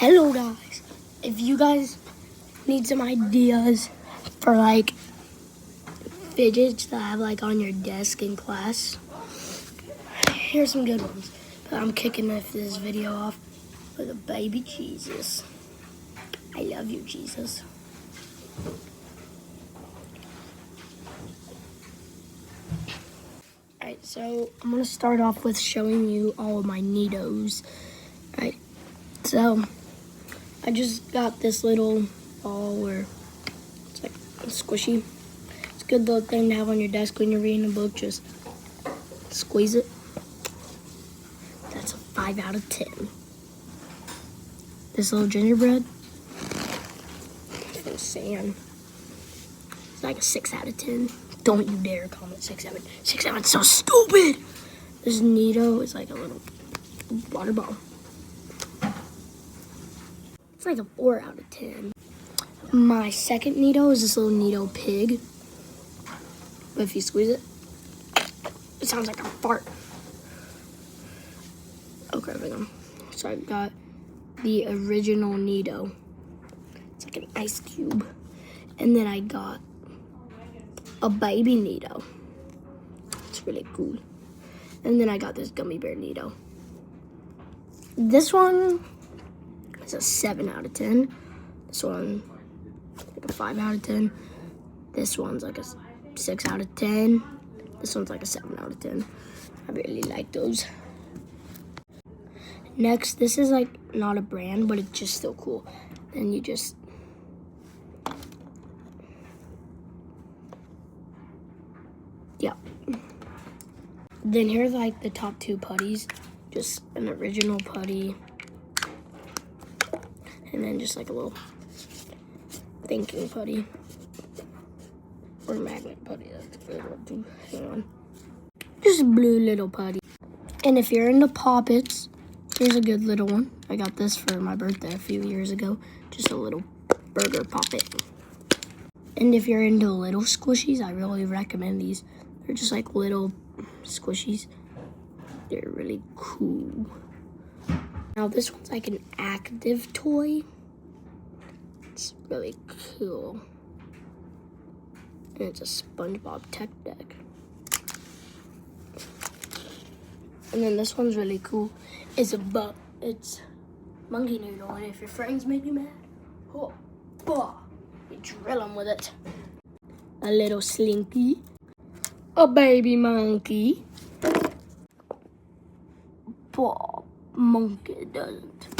Hello guys, if you guys need some ideas for like fidgets that I have like on your desk in class, here's some good ones. But I'm kicking this video off with a baby Jesus. I love you, Jesus. Alright, so I'm gonna start off with showing you all of my neatos. Alright, so I just got this little ball where it's like squishy. It's a good little thing to have on your desk when you're reading a book. Just squeeze it. That's a 5 out of 10. This little gingerbread from sand. It's like a 6 out of 10. Don't you dare comment 6 7. 6 7 is so stupid. This Neato is like a little water ball. It's like a 4 out of 10. My second Neato is this little Neato pig. But if you squeeze it, it sounds like a fart. Okay, hang on. So I got the original Neato. It's like an ice cube. And then I got a baby Neato. It's really cool. And then I got this gummy bear Neato. This one is a 7 out of 10. This one like a 5 out of 10. This one's like a 6 out of 10. This one's like a 7 out of 10. I really like those. Next, this is like not a brand, but it's just still cool. Then you just Then here's like the top 2 putties. Just an original putty. And then just like a little thinking putty. Or magnet putty, that's a good one too. Hang on. Just a blue little putty. And if you're into poppets, here's a good little one. I got this for my birthday a few years ago. Just a little burger poppet. And if you're into little squishies, I really recommend these. They're just like little squishies. They're really cool. Now this one's like an active toy. It's really cool. And it's a SpongeBob tech deck. And then this one's really cool. It's monkey noodle, and if your friends make you mad, you drill them with it. A little slinky. A baby monkey. Monkey doesn't.